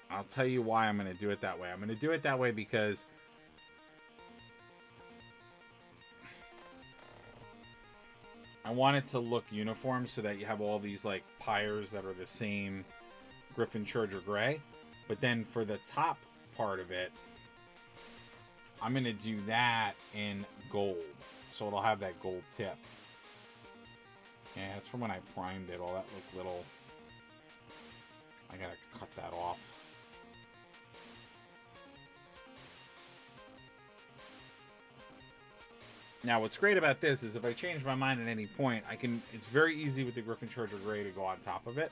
I'll tell you why I'm going to do it that way. I'm going to do it that way because I want it to look uniform, so that you have all these like pyres that are the same Griffin Charger Gray. But then for the top part of it, I'm going to do that in gold. So it'll have that gold tip. Yeah, it's from when I primed it. All that looked little... I gotta cut that off. Now, what's great about this is if I change my mind at any point, I can... It's very easy with the Griffin Charger Gray to go on top of it.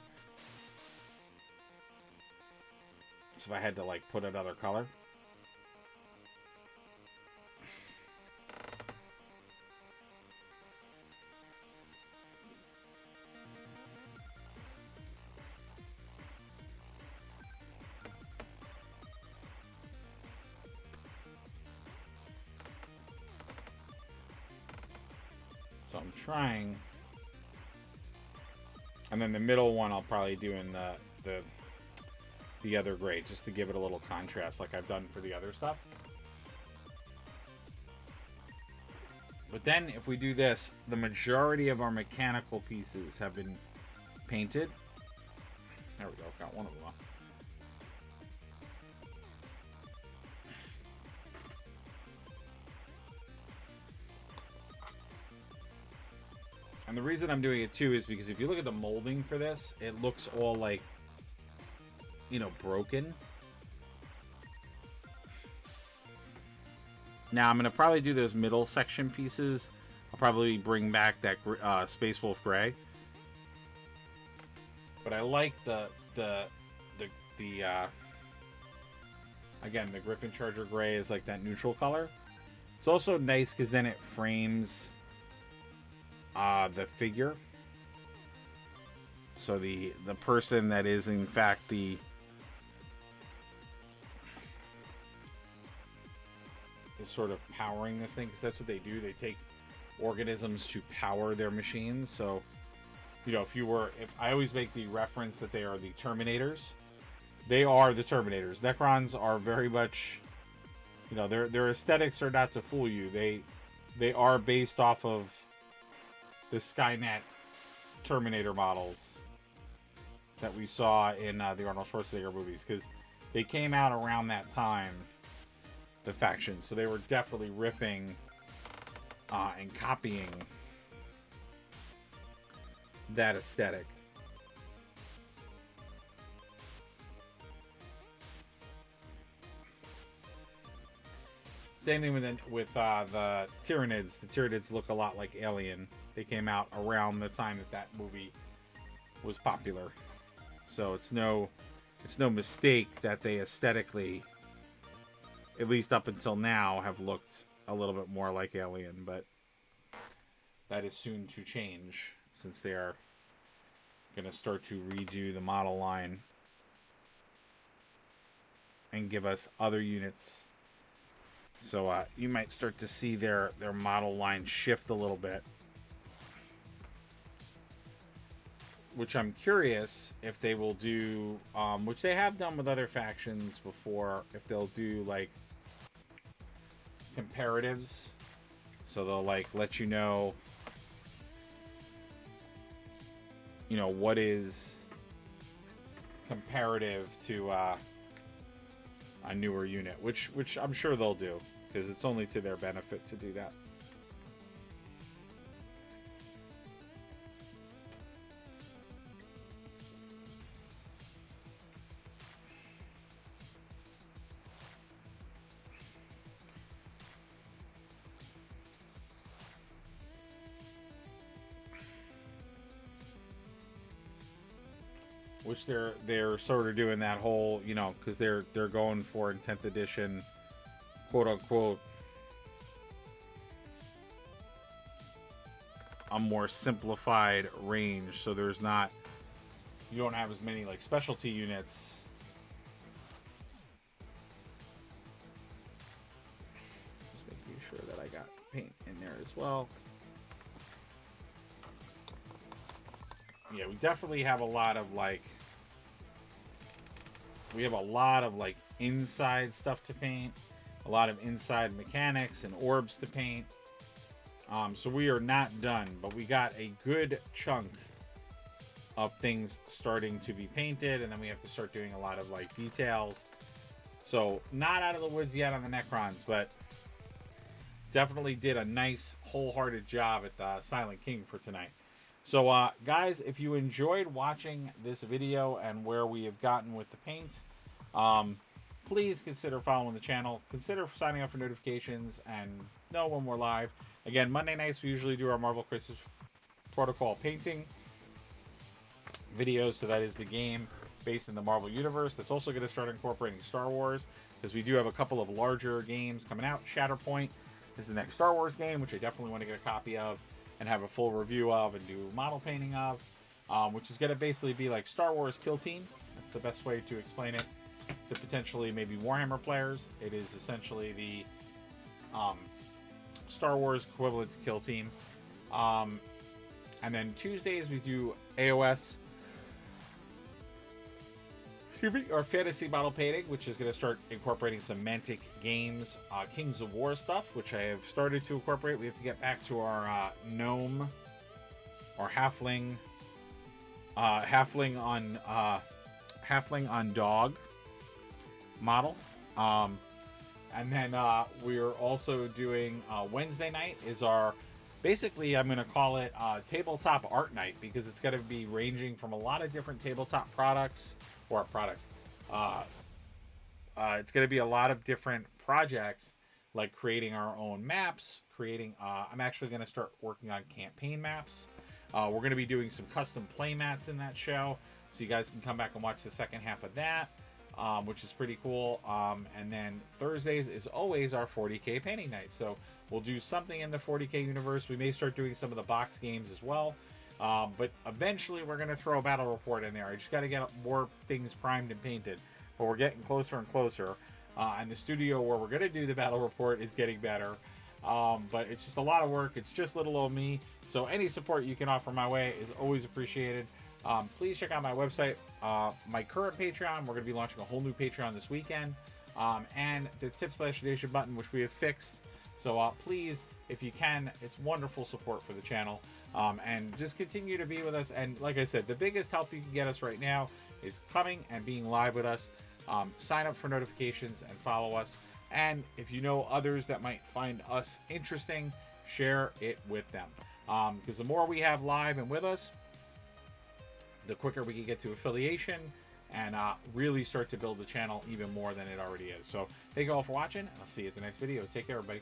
So if I had to, like, put another color... So I'm trying, and then the middle one I'll probably do in the other gray, just to give it a little contrast, like I've done for the other stuff. But then if we do this, the majority of our mechanical pieces have been painted. There we go, got one of them. And the reason I'm doing it too is because if you look at the molding for this, it looks all like, you know, broken. Now I'm going to probably do those middle section pieces. I'll probably bring back that Space Wolf Gray. But I like the again, the Griffin Charger Gray is like that neutral color. It's also nice because then it frames the figure. So the person that is in fact is sort of powering this thing, because that's what they do. They take organisms to power their machines. So, you know, if I always make the reference that they are the Terminators. They are the Terminators. Necrons are very much, you know, their aesthetics are not to fool you. They are based off of the Skynet Terminator models that we saw in the Arnold Schwarzenegger movies, because they came out around that time, the faction, so they were definitely riffing and copying that aesthetic. Same thing with the Tyranids. The Tyranids look a lot like Alien. They came out around the time that movie was popular, so it's no mistake that they aesthetically, at least up until now, have looked a little bit more like Alien. But that is soon to change, since they are going to start to redo the model line and give us other units. So you might start to see their model line shift a little bit. which I'm curious if they will do, which they have done with other factions before, if they'll do like comparatives. So they'll like let you know, what is comparative to a newer unit, which I'm sure they'll do, because it's only to their benefit to do that. Which they're sort of doing that whole, because they're going for in 10th edition, quote unquote, a more simplified range. So you don't have as many like specialty units. Just making sure that I got paint in there as well. Yeah, we definitely have a lot of like inside stuff to paint, a lot of inside mechanics and orbs to paint. So we are not done, but we got a good chunk of things starting to be painted, and then we have to start doing a lot of like details. So not out of the woods yet on the Necrons, but definitely did a nice wholehearted job at the Silent King for tonight. So, guys, if you enjoyed watching this video and where we have gotten with the paint, please consider following the channel. Consider signing up for notifications and know when we're live. Again, Monday nights, we usually do our Marvel Crisis Protocol painting videos. So that is the game based in the Marvel Universe. That's also going to start incorporating Star Wars, because we do have a couple of larger games coming out. Shatterpoint is the next Star Wars game, which I definitely want to get a copy of and have a full review of and do model painting of, which is going to basically be like Star Wars Kill Team. That's the best way to explain it to potentially maybe Warhammer players. It is essentially the Star Wars equivalent to Kill Team. And then Tuesdays we do AOS, or fantasy model painting, which is going to start incorporating some Mantic Games Kings of War stuff, which I have started to incorporate. We have to get back to our gnome or halfling on dog model. And then we are also doing Wednesday night is our, basically I'm going to call it tabletop art night, because it's going to be ranging from a lot of different tabletop products. It's going to be a lot of different projects, like creating our own maps, I'm actually going to start working on campaign maps. We're going to be doing some custom play mats in that show, so you guys can come back and watch the second half of that, which is pretty cool. And then Thursdays is always our 40K painting night, so we'll do something in the 40K universe. We may start doing some of the box games as well. But eventually we're going to throw a battle report in there. I just got to get more things primed and painted, but we're getting closer and closer. And the studio where we're going to do the battle report is getting better. But it's just a lot of work. It's just little old me. So any support you can offer my way is always appreciated. Please check out my website, my current Patreon. We're going to be launching a whole new Patreon this weekend. And the tip/donation button, which we have fixed. So please, if you can, it's wonderful support for the channel. And just continue to be with us. And like I said, the biggest help you can get us right now is coming and being live with us. Sign up for notifications and follow us. And if you know others that might find us interesting, share it with them. Because the more we have live and with us, the quicker we can get to affiliation and really start to build the channel even more than it already is. So thank you all for watching, and I'll see you at the next video. Take care, everybody.